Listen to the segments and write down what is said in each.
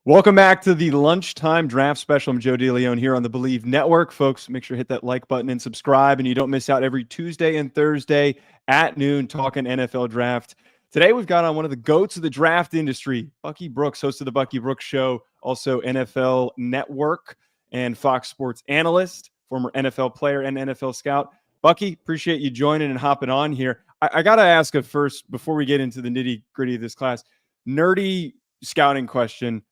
Welcome back to the Lunchtime Draft Special. I'm Joe DeLeone here on the Bleav Network. Folks, make sure to hit that like button and subscribe, and you don't miss out every Tuesday and Thursday at noon talking NFL Draft. Today, we've got on one of the GOATs of the draft industry, Bucky Brooks, host of the Bucky Brooks Show, also NFL Network and Fox Sports analyst, former NFL player and NFL scout. Bucky, appreciate you joining and hopping on here. I got to ask a first, before we get into the nitty-gritty of this class, nerdy scouting question.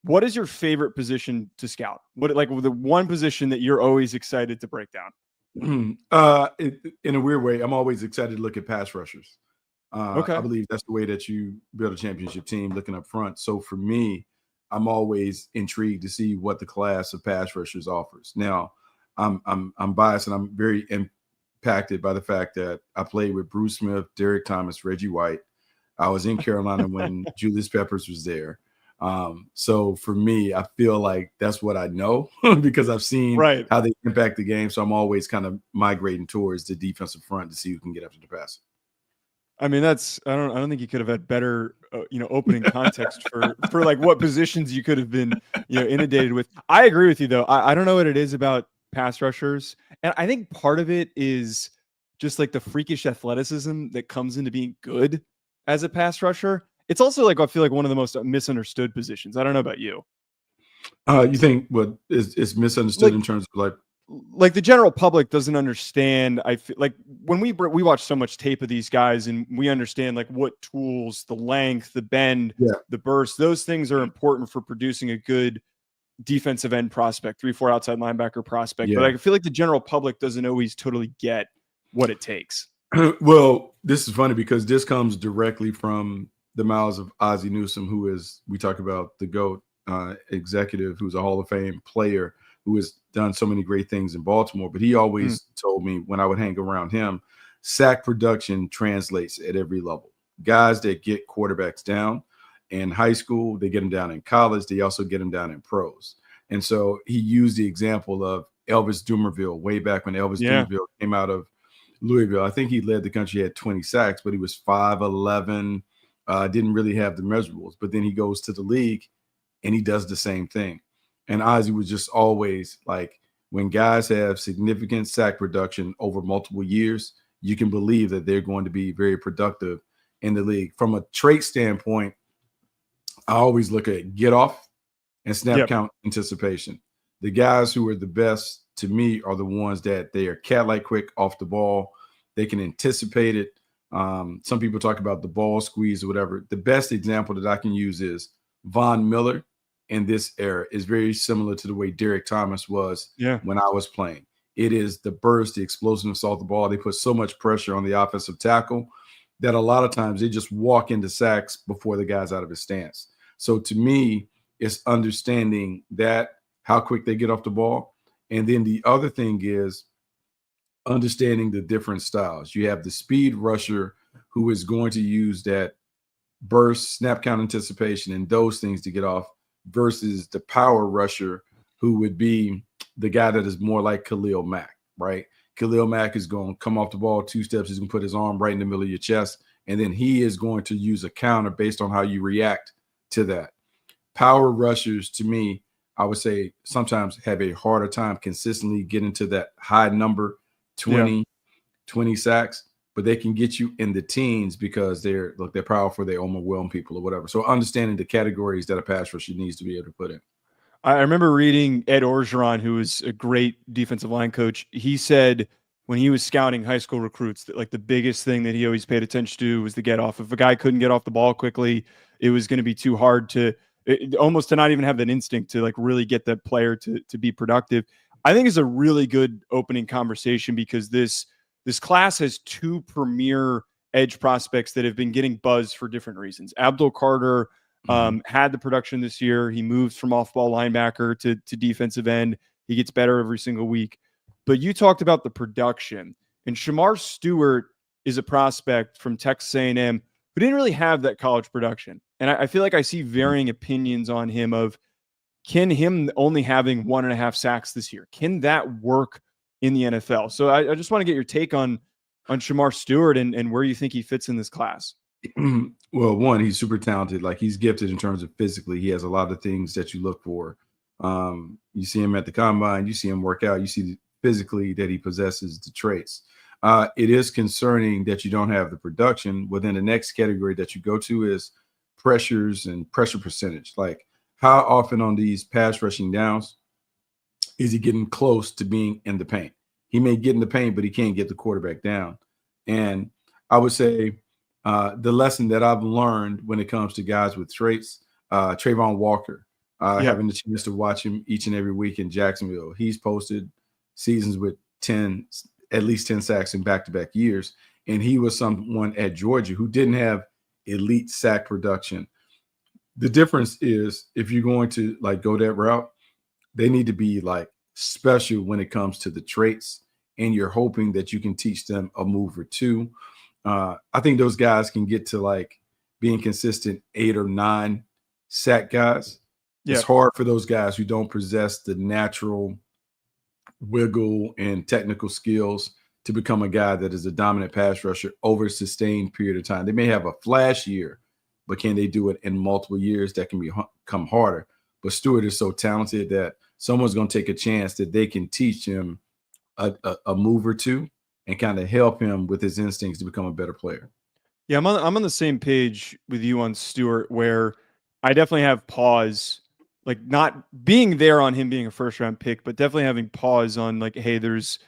What is your favorite position to scout? What, like, the one position that you're always excited to break down? In a weird way, I'm always excited to look at pass rushers. Okay. I Bleav that's the way that you build a championship team, looking up front. So for me, I'm always intrigued to see what the class of pass rushers offers. Now, I'm biased, and I'm very impacted by the fact that I played with Bruce Smith, Derek Thomas, Reggie White. I was in Carolina when Julius Peppers was there. So for me, I feel like that's what I know because I've seen how they impact the game. So I'm always kind of migrating towards the defensive front to see who can get after the pass. I mean, I don't think you could have had better, opening context for like what positions you could have been, inundated with. I agree with you though. I don't know what it is about pass rushers. And I think part of it is just like the freakish athleticism that comes into being good as a pass rusher. It's also like, I feel like one of the most misunderstood positions. I don't know about you. You think what is misunderstood in terms of like the general public doesn't understand. I feel like when we watch so much tape of these guys and we understand like what tools, the length, the bend, the burst, those things are important for producing a good defensive end prospect, 3-4 outside linebacker prospect. But I feel like the general public doesn't always totally get what it takes. Well, this is funny because this comes directly from the mouths of Ozzie Newsome, who is, we talk about the GOAT executive, who's a Hall of Fame player, who has done so many great things in Baltimore. But he always told me when I would hang around him, sack production translates at every level. Guys that get quarterbacks down in high school, they get them down in college. They also get them down in pros. And so he used the example of Elvis Dumervil way back when Elvis Dumervil came out of Louisville. I think he led the country, had 20 sacks, but he was 5'11", didn't really have the measurables. But then he goes to the league and he does the same thing. And Ozzie was just always like, when guys have significant sack production over multiple years, you can believe that they're going to be very productive in the league. From a trait standpoint, I always look at get off and snap count anticipation. The guys who are the best to me are the ones that they are cat-like quick off the ball. They can anticipate it. Some people talk about the ball squeeze or whatever. The best example that I can use is Von Miller in this era is very similar to the way Derek Thomas was when I was playing. It is the burst, the explosiveness off the ball. They put so much pressure on the offensive tackle that a lot of times they just walk into sacks before the guy's out of his stance. So to me, it's understanding that, how quick they get off the ball. And then the other thing is understanding the different styles. You have the speed rusher who is going to use that burst, snap count anticipation, and those things to get off, versus the power rusher who would be the guy that is more like Khalil Mack, right? Khalil Mack is going to come off the ball 2 steps. He's going to put his arm right in the middle of your chest, and then he is going to use a counter based on how you react to that. Power rushers, to me, I would say sometimes have a harder time consistently getting to that high number, 20 sacks, but they can get you in the teens because they're powerful, they overwhelm people or whatever. So understanding the categories that a pass rusher needs to be able to put in. I remember reading Ed Orgeron, who was a great defensive line coach. He said when he was scouting high school recruits that like the biggest thing that he always paid attention to was the get off. If a guy couldn't get off the ball quickly, it was going to be too hard to almost to not even have that instinct to like really get that player to be productive. I think it's a really good opening conversation because this class has 2 premier edge prospects that have been getting buzz for different reasons. Abdul Carter had the production this year. He moves from off-ball linebacker to defensive end. He gets better every single week. But you talked about the production. And Shemar Stewart is a prospect from Texas A&M who didn't really have that college production. And I feel like I see varying opinions on him of, can him only having 1.5 sacks this year, can that work in the NFL? So I just want to get your take on Shemar Stewart and where you think he fits in this class. Well, one, he's super talented. Like, he's gifted in terms of physically. He has a lot of things that you look for. You see him at the combine, you see him work out, you see physically that he possesses the traits. It is concerning that you don't have the production. Within the next category that you go to is pressures and pressure percentage. Like, how often on these pass rushing downs is he getting close to being in the paint? He may get in the paint, but he can't get the quarterback down. And I would say the lesson that I've learned when it comes to guys with traits, Trayvon Walker, having the chance to watch him each and every week in Jacksonville. He's posted seasons with at least 10 sacks in back-to-back years. And he was someone at Georgia who didn't have elite sack production. The difference is, if you're going to like go that route, they need to be like special when it comes to the traits, and you're hoping that you can teach them a move or two. I think those guys can get to like being consistent 8 or 9 sack guys. It's hard for those guys who don't possess the natural wiggle and technical skills to become a guy that is a dominant pass rusher over a sustained period of time. They may have a flash year, but can they do it in multiple years? That can become harder. But Stewart is so talented that someone's going to take a chance that they can teach him a move or two and kind of help him with his instincts to become a better player. Yeah, I'm on the same page with you on Stewart, where I definitely have pause, like not being there on him being a first round pick, but definitely having pause on like, hey, there's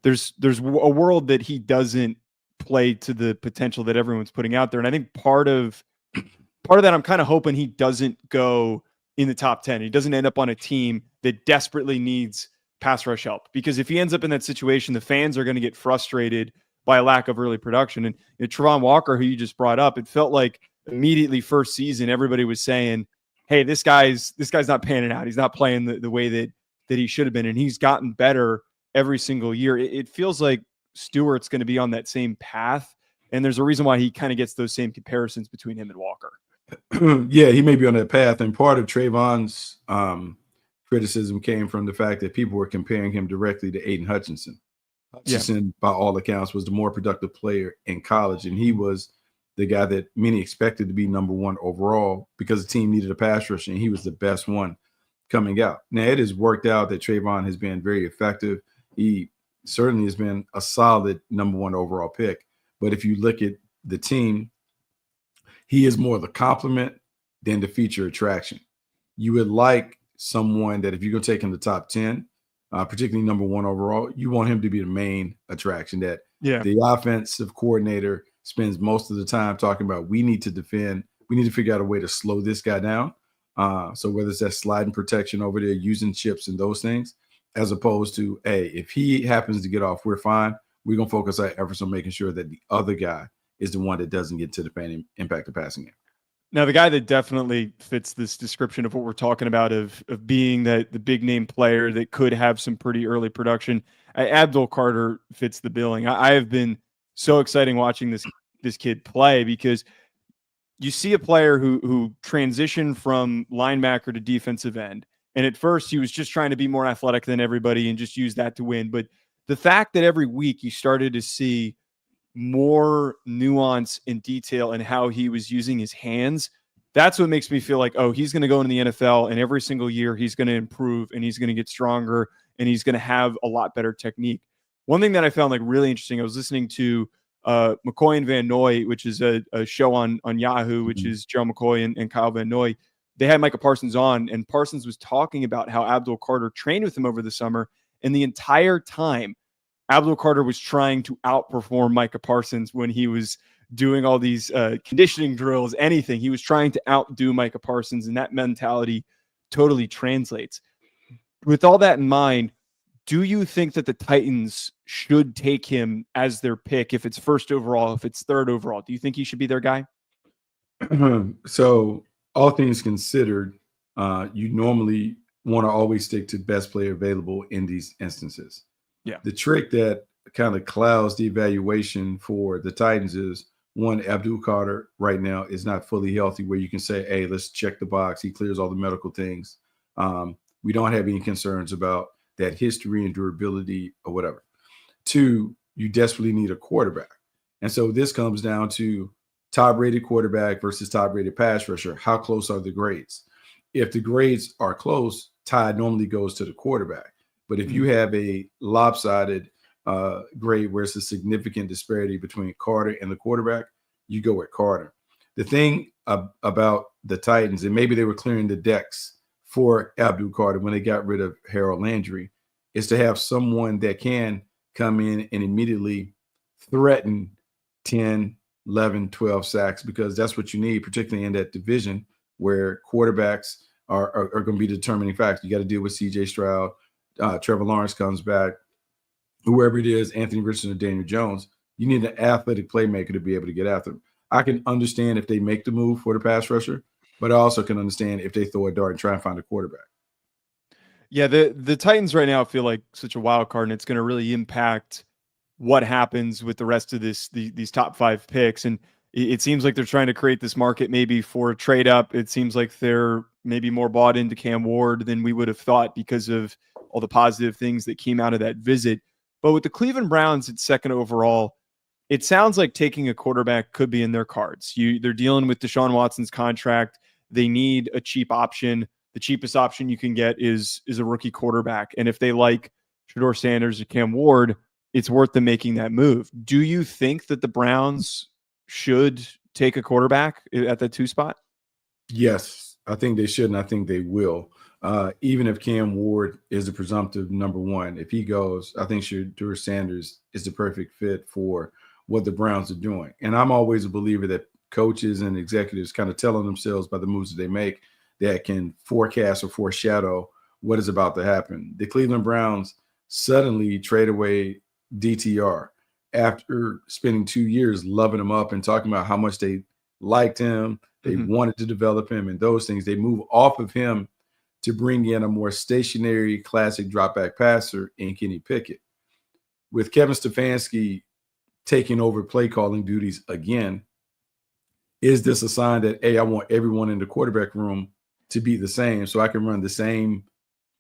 a world that he doesn't play to the potential that everyone's putting out there. And I think part of that, I'm kind of hoping he doesn't go in the top 10. He doesn't end up on a team that desperately needs pass rush help, because if he ends up in that situation, the fans are going to get frustrated by a lack of early production. And Trayvon Walker, who you just brought up, it felt like immediately first season, everybody was saying, hey, this guy's not panning out. He's not playing the way that he should have been. And he's gotten better every single year. It feels like Stewart's going to be on that same path. And there's a reason why he kind of gets those same comparisons between him and Walker. Yeah, he may be on that path. And part of Trayvon's criticism came from the fact that people were comparing him directly to Aiden Hutchinson. Hutchinson, by all accounts, was the more productive player in college, and he was the guy that many expected to be number 1 overall because the team needed a pass rusher, and he was the best one coming out. Now, it has worked out that Trayvon has been very effective. He certainly has been a solid number 1 overall pick. But if you look at the team, he is more the complement than the feature attraction. You would like someone that if you're going to take him to the top 10, particularly number 1 overall, you want him to be the main attraction, that the offensive coordinator spends most of the time talking about, we need to defend. We need to figure out a way to slow this guy down. So whether it's that sliding protection over there, using chips and those things, as opposed to, hey, if he happens to get off, we're fine. We're going to focus our efforts on making sure that the other guy is the one that doesn't get to the paint and impact the passing game. Now, the guy that definitely fits this description of what we're talking about of being the big name player that could have some pretty early production, Abdul Carter fits the billing. I have been so exciting watching this kid play, because you see a player who transitioned from linebacker to defensive end. And at first he was just trying to be more athletic than everybody and just use that to win. But the fact that every week you started to see more nuance and detail in how he was using his hands, that's what makes me feel like, oh, he's going to go into the NFL, and every single year he's going to improve and he's going to get stronger and he's going to have a lot better technique. One thing that I found like really interesting, I was listening to McCoy and Van Noy, which is a show on Yahoo, which is Joe McCoy and Kyle Van Noy. They had Micah Parsons on, and Parsons was talking about how Abdul Carter trained with him over the summer, and the entire time Abdul Carter was trying to outperform Micah Parsons when he was doing all these conditioning drills, anything. He was trying to outdo Micah Parsons, and that mentality totally translates. With all that in mind, do you think that the Titans should take him as their pick, if it's first overall, if it's third overall? Do you think he should be their guy? So all things considered, you normally want to always stick to best player available in these instances. Yeah. The trick that kind of clouds the evaluation for the Titans is, one, Abdul Carter right now is not fully healthy where you can say, hey, let's check the box. He clears all the medical things. We don't have any concerns about that history and durability or whatever. Two, you desperately need a quarterback. And so this comes down to top-rated quarterback versus top-rated pass rusher. How close are the grades? If the grades are close, tie normally goes to the quarterback. But if you have a lopsided grade where it's a significant disparity between Carter and the quarterback, you go with Carter. The thing about the Titans, and maybe they were clearing the decks for Abdul Carter when they got rid of Harold Landry, is to have someone that can come in and immediately threaten 10, 11, 12 sacks, because that's what you need, particularly in that division where quarterbacks are going to be the determining factor. You got to deal with C.J. Stroud, Trevor Lawrence comes back, whoever it is, Anthony Richardson or Daniel Jones. You need an athletic playmaker to be able to get after them. I can understand if they make the move for the pass rusher, but I also can understand if they throw a dart and try and find a quarterback. Yeah, the Titans right now feel like such a wild card, and it's going to really impact what happens with the rest of these top 5 picks. And it seems like they're trying to create this market maybe for a trade up. It seems like they're maybe more bought into Cam Ward than we would have thought because of all the positive things that came out of that visit. But with the Cleveland Browns at 2nd overall, it sounds like taking a quarterback could be in their cards. They're dealing with Deshaun Watson's contract. They need a cheap option. The cheapest option you can get is a rookie quarterback. And if they like Shedeur Sanders or Cam Ward, it's worth them making that move. Do you think that the Browns should take a quarterback at the 2 spot? Yes, I think they should, and I think they will. Even if Cam Ward is the presumptive number 1, if he goes, I think Shedeur Sanders is the perfect fit for what the Browns are doing. And I'm always a believer that coaches and executives kind of telling themselves by the moves that they make that can forecast or foreshadow what is about to happen. The Cleveland Browns suddenly trade away DTR after spending 2 years loving him up and talking about how much they liked him, they wanted to develop him and those things. They move off of him to bring in a more stationary, classic drop-back passer in Kenny Pickett. With Kevin Stefanski taking over play calling duties again, is this a sign that, hey, I want everyone in the quarterback room to be the same so I can run the same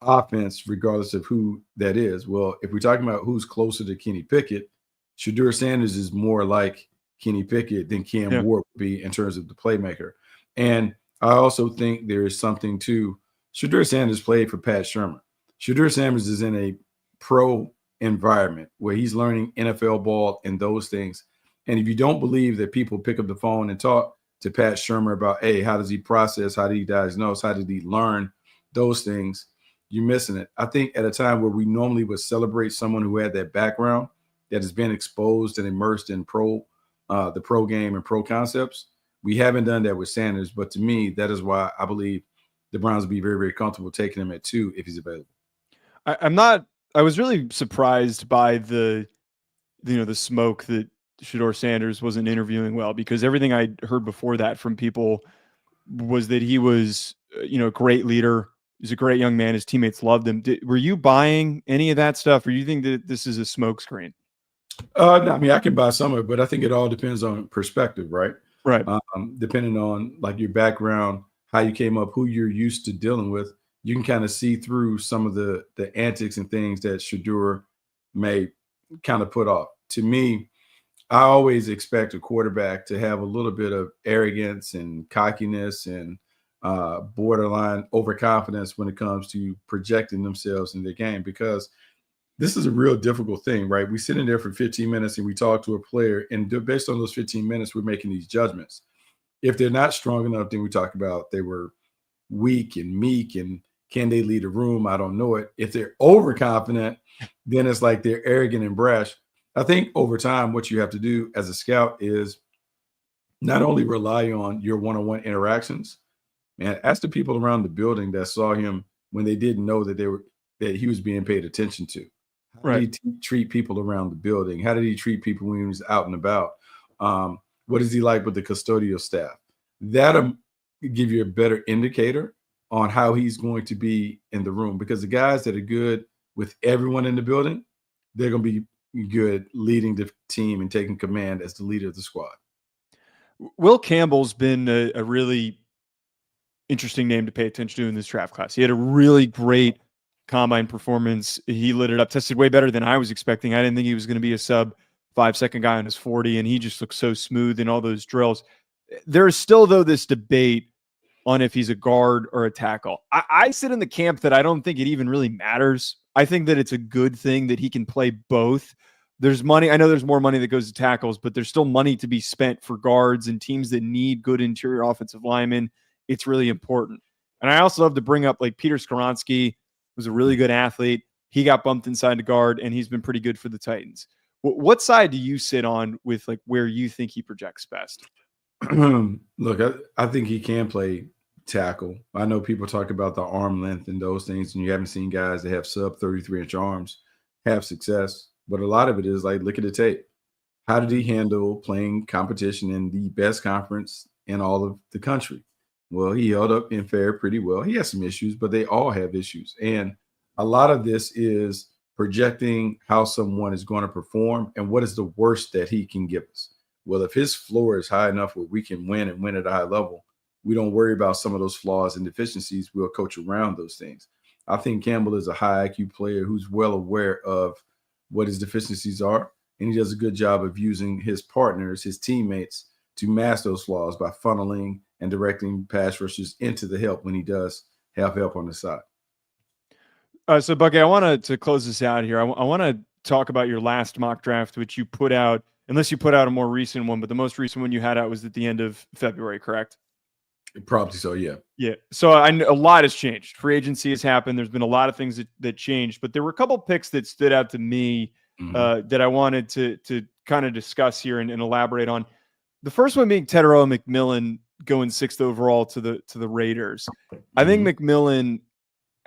offense regardless of who that is? Well, if we're talking about who's closer to Kenny Pickett, Shedeur Sanders is more like Kenny Pickett than Cam Ward would be in terms of the playmaker. And I also think there is something to Shedeur Sanders played for Pat Shermer. Shedeur Sanders is in a pro environment where he's learning NFL ball and those things. And if you don't believe that people pick up the phone and talk to Pat Shermer about, hey, how does he process? How did he diagnose? How did he learn those things? You're missing it. I think at a time where we normally would celebrate someone who had that background that has been exposed and immersed in the pro game and pro concepts, we haven't done that with Sanders. But to me, that is why I believe the Browns will be very, very comfortable taking him at 2 if he's available. I was really surprised by the smoke that Shedeur Sanders wasn't interviewing well, because everything I heard before that from people was that he was, a great leader. He's a great young man. His teammates loved him. Were you buying any of that stuff, or do you think that this is a smokescreen? No, I mean, I can buy some of it, but I think it all depends on perspective, right? Right. Depending on like your background, how you came up, who you're used to dealing with, you can kind of see through some of the antics and things that Shedeur may kind of put off. To me, I always expect a quarterback to have a little bit of arrogance and cockiness and borderline overconfidence when it comes to projecting themselves in the game, because this is a real difficult thing, right? We sit in there for 15 minutes and we talk to a player, and based on those 15 minutes, we're making these judgments. If they're not strong enough, then we talk about they were weak and meek and can they lead a room? I don't know it. If they're overconfident, then it's like they're arrogant and brash. I think over time, what you have to do as a scout is not only rely on your one-on-one interactions, man, ask the people around the building that saw him when they didn't know that he was being paid attention to. How did he treat people around the building? How did he treat people when he was out and about? What is he like with the custodial staff? That'll give you a better indicator on how he's going to be in the room, because the guys that are good with everyone in the building, they're going to be good leading the team and taking command as the leader of the squad. Will Campbell's been a really interesting name to pay attention to in this draft class. He had a really great combine performance. He lit it up, tested way better than I was expecting. I didn't think he was going to be a sub 5-second guy on his 40, and he just looked so smooth in all those drills. There's still, though, this debate on if he's a guard or a tackle. I sit in the camp that I don't think it even really matters. I think that it's a good thing that he can play both. There's money. I know there's more money that goes to tackles, but there's still money to be spent for guards and teams that need good interior offensive linemen. It's really important. And I also love to bring up, like, Peter Skoronski was a really good athlete. He got bumped inside the guard, and he's been pretty good for the Titans. What side do you sit on with, like, where you think he projects best? Look, I think he can play tackle. I know people talk about the arm length and those things, and you haven't seen guys that have sub 33-inch arms have success. But a lot of it is like, look at the tape. How did he handle playing competition in the best conference in all of the country? Well, he held up and fared pretty well. He has some issues, but they all have issues. And a lot of this is projecting how someone is going to perform and what is the worst that he can give us. Well, if his floor is high enough where we can win and win at a high level, we don't worry about some of those flaws and deficiencies. We'll coach around those things. I think Campbell is a high IQ player who's well aware of what his deficiencies are, and he does a good job of using his partners, his teammates, to mask those flaws by funneling and directing pass rushers into the help when he does have help on the side. So, Bucky, I wanted to close this out here. I want to talk about your last mock draft, which you put out, unless you put out a more recent one, but the most recent one you had out was at the end of February, correct? Probably so, yeah. Yeah. So a lot has changed. Free agency has happened. There's been a lot of things that changed, but there were a couple picks that stood out to me that I wanted to kind of discuss here and elaborate on. The first one being Tetairoa McMillan going 6th overall to the Raiders. I think McMillan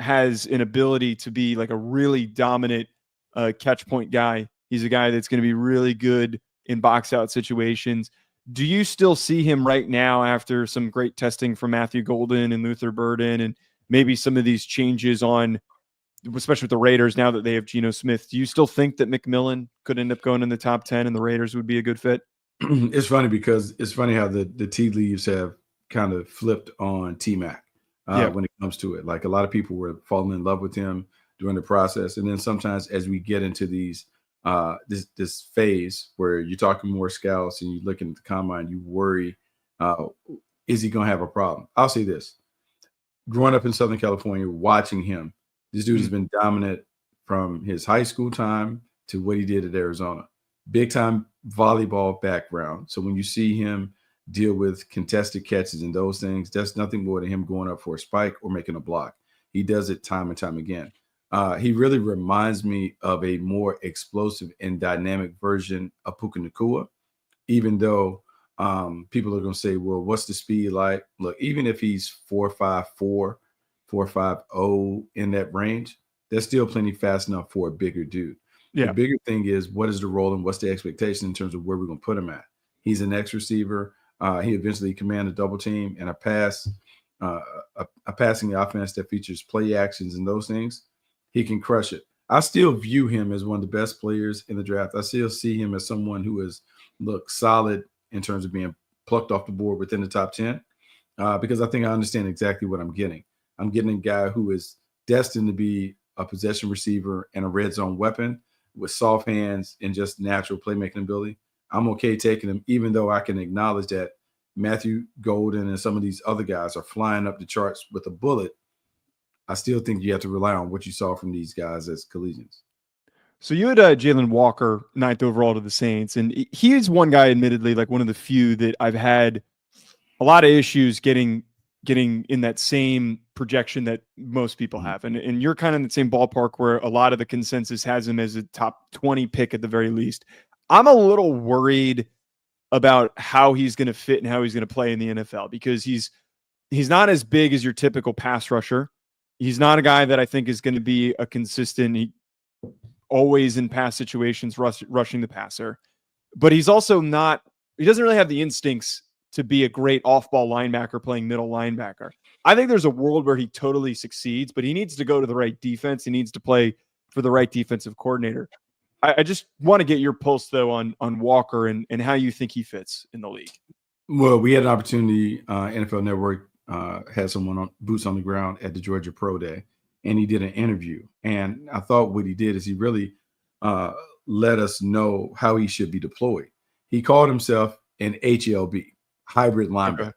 has an ability to be like a really dominant catch point guy. He's a guy that's going to be really good in box out situations. Do you still see him right now after some great testing from Matthew Golden and Luther Burden and maybe some of these changes on, especially with the Raiders now that they have Geno Smith? Do you still think that McMillan could end up going in the top 10 and the Raiders would be a good fit? It's funny because it's funny how the tea leaves have kind of flipped on T-Mac when it comes to it. Like, a lot of people were falling in love with him during the process. And then sometimes as we get into these this phase where you're talking more scouts and you look at the combine, you worry, is he going to have a problem? I'll say this. Growing up in Southern California, watching him, this dude has been dominant from his high school time to what he did at Arizona. Big time volleyball background. So when you see him deal with contested catches and those things, that's nothing more than him going up for a spike or making a block. He does it time and time again. He really reminds me of a more explosive and dynamic version of Puka Nacua, even though people are going to say, well, what's the speed like? Look, even if he's 4.54, 4.50 in that range, that's still plenty fast enough for a bigger dude. Yeah. The bigger thing is, what is the role and what's the expectation in terms of where we're going to put him at? He's an X receiver. He eventually command a double team and a passing offense that features play actions and those things. He can crush it. I still view him as one of the best players in the draft. I still see him as someone who is solid in terms of being plucked off the board within the top 10 because I think I understand exactly what I'm getting. I'm getting a guy who is destined to be a possession receiver and a red zone weapon with soft hands and just natural playmaking ability. I'm okay taking him, even though I can acknowledge that Matthew Golden and some of these other guys are flying up the charts with a bullet. I still think you have to rely on what you saw from these guys as collegians. So you had Jalen Walker 9th overall to the Saints, and he is one guy, admittedly, like one of the few that I've had a lot of issues getting in that same projection that most people have. And you're kind of in the same ballpark where a lot of the consensus has him as a top 20 pick at the very least. I'm a little worried about how he's going to fit and how he's going to play in the NFL because he's not as big as your typical pass rusher. He's not a guy that I think is going to be a consistent, always in pass situations, rushing the passer. But he's also not, he doesn't really have the instincts to be a great off-ball linebacker playing middle linebacker. I think there's a world where he totally succeeds, but he needs to go to the right defense. He needs to play for the right defensive coordinator. I just want to get your pulse, though, on Walker and how you think he fits in the league. Well, we had an opportunity, NFL Network had someone on boots on the ground at the Georgia Pro Day, and he did an interview. And I thought what he did is he really let us know how he should be deployed. He called himself an HLB, hybrid linebacker. Okay.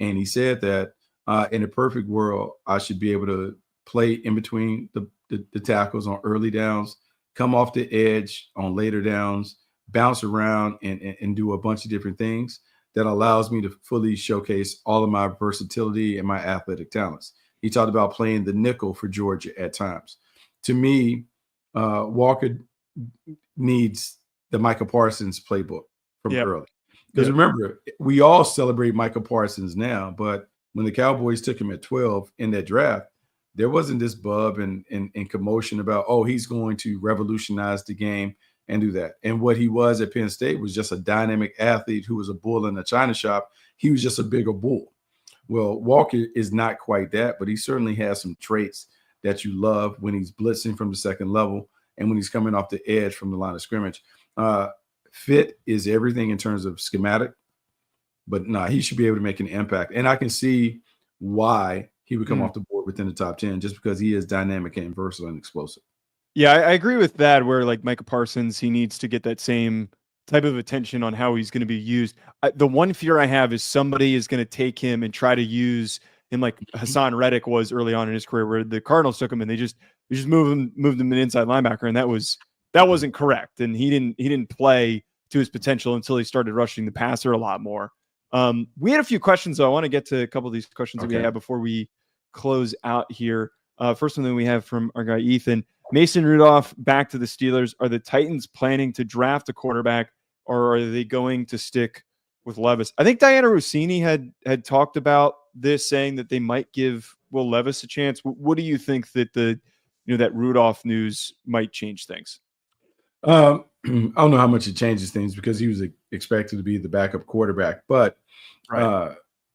And he said that in a perfect world, I should be able to play in between the tackles on early downs, come off the edge on later downs, bounce around and do a bunch of different things that allows me to fully showcase all of my versatility and my athletic talents. He talked about playing the nickel for Georgia at times. To me, Walker needs the Micah Parsons playbook from early. Because remember, we all celebrate Micah Parsons now, but when the Cowboys took him at 12 in that draft, there wasn't this bub and commotion about, oh, he's going to revolutionize the game and do that. And what he was at Penn State was just a dynamic athlete who was a bull in a china shop. He was just a bigger bull. Well, Walker is not quite that, but he certainly has some traits that you love when he's blitzing from the second level and when he's coming off the edge from the line of scrimmage. Fit is everything in terms of schematic, but he should be able to make an impact. And I can see why he would come off the board within the top 10 just because he is dynamic and versatile and explosive. Yeah, I agree with that, where like Micah Parsons, he needs to get that same type of attention on how he's going to be used. The one fear I have is somebody is going to take him and try to use him like Hassan Reddick was early on in his career, where the Cardinals took him and they just moved him an inside linebacker, and that wasn't correct. And he didn't play to his potential until he started rushing the passer a lot more. We had a few questions, though. I want to get to a couple of these questions that we have before we close out here. First one that we have from our guy Ethan. Mason Rudolph back to the Steelers. Are the Titans planning to draft a quarterback, or are they going to stick with Levis? I think Diana Rossini had talked about this, saying that they might give Will Levis a chance. What do you think that that Rudolph news might change things? I don't know how much it changes things because he was expected to be the backup quarterback. But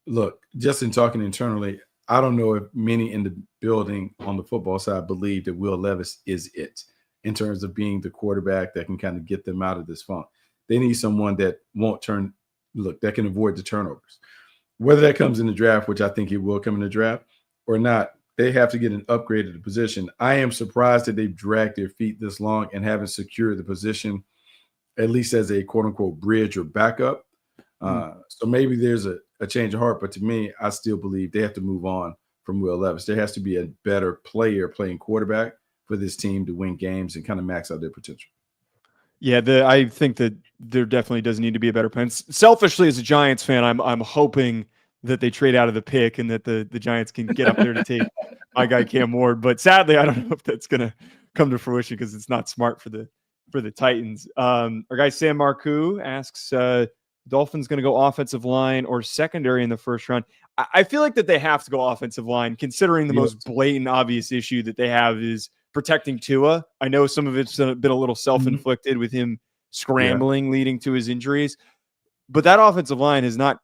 look, just in talking internally, I don't know if many in the building on the football side believe that Will Levis is it in terms of being the quarterback that can kind of get them out of this funk. They need someone that that can avoid the turnovers. Whether that comes in the draft, which I think it will come in the draft, or not, they have to get an upgrade at the position. I am surprised that they've dragged their feet this long and haven't secured the position, at least as a quote-unquote bridge or backup. So maybe there's a change of heart, but to me, I still believe they have to move on from Will Levis. There has to be a better player playing quarterback for this team to win games and kind of max out their potential. Yeah, I think that there definitely does need to be a better plan. Selfishly, as a Giants fan, I'm hoping that they trade out of the pick and that the Giants can get up there to take my guy Cam Ward. But sadly, I don't know if that's going to come to fruition because it's not smart for the Titans. Our guy Sam Marcoux asks, Dolphins going to go offensive line or secondary in the first round? I feel like that they have to go offensive line, considering the most blatant, obvious issue that they have is protecting Tua. I know some of it's been a little self-inflicted with him scrambling, leading to his injuries, but that offensive line has not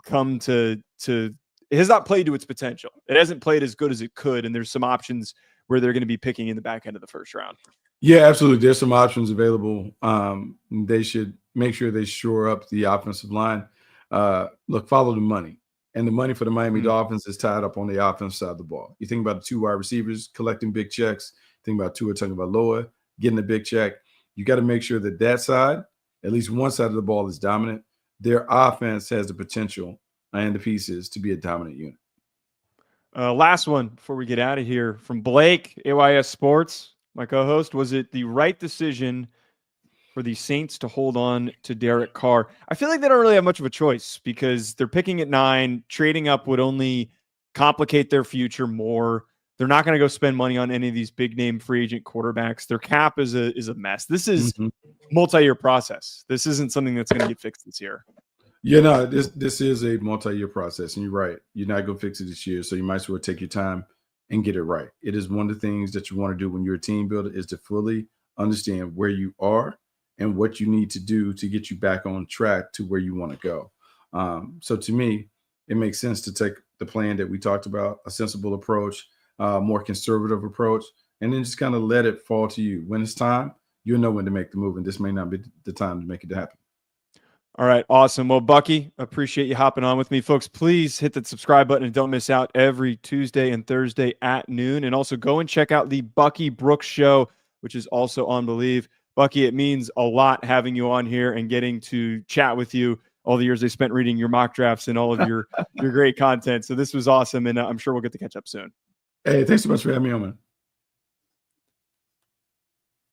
come it has not played to its potential. It hasn't played as good as it could, and there's some options where they're going to be picking in the back end of the first round. Yeah, absolutely. There's some options available. They should make sure they shore up the offensive line. Look, follow the money. And the money for the Miami Dolphins is tied up on the offensive side of the ball. You think about the two wide receivers collecting big checks. Think about Tua Tagovailoa getting a big check. You got to make sure that side, at least one side of the ball, is dominant. Their offense has the potential and the pieces to be a dominant unit. Last one before we get out of here from Blake, AYS Sports, my co-host. Was it the right decision for the Saints to hold on to Derek Carr? I feel like they don't really have much of a choice because they're picking at 9. Trading up would only complicate their future more. They're not going to go spend money on any of these big name free agent quarterbacks. Their cap is a mess. This is multi-year process. This isn't something that's going to get fixed this year. Yeah, no, this is a multi-year process, and you're right. You're not going to fix it this year, so you might as well take your time and get it right. It is one of the things that you want to do when you're a team builder is to fully understand where you are and what you need to do to get you back on track to where you want to go. So to me, it makes sense to take the plan that we talked about, a sensible approach, more conservative approach, and then just kind of let it fall to you. When it's time, you'll know when to make the move, and this may not be the time to make it happen. All right, awesome. Well, Bucky, appreciate you hopping on with me. Folks, please hit the subscribe button and don't miss out every Tuesday and Thursday at noon. And also go and check out the Bucky Brooks Show, which is also on Bleav. Bucky, it means a lot having you on here and getting to chat with you all the years they spent reading your mock drafts and all of your great content. So this was awesome, and I'm sure we'll get to catch up soon. Hey, thanks so much for having me on, man.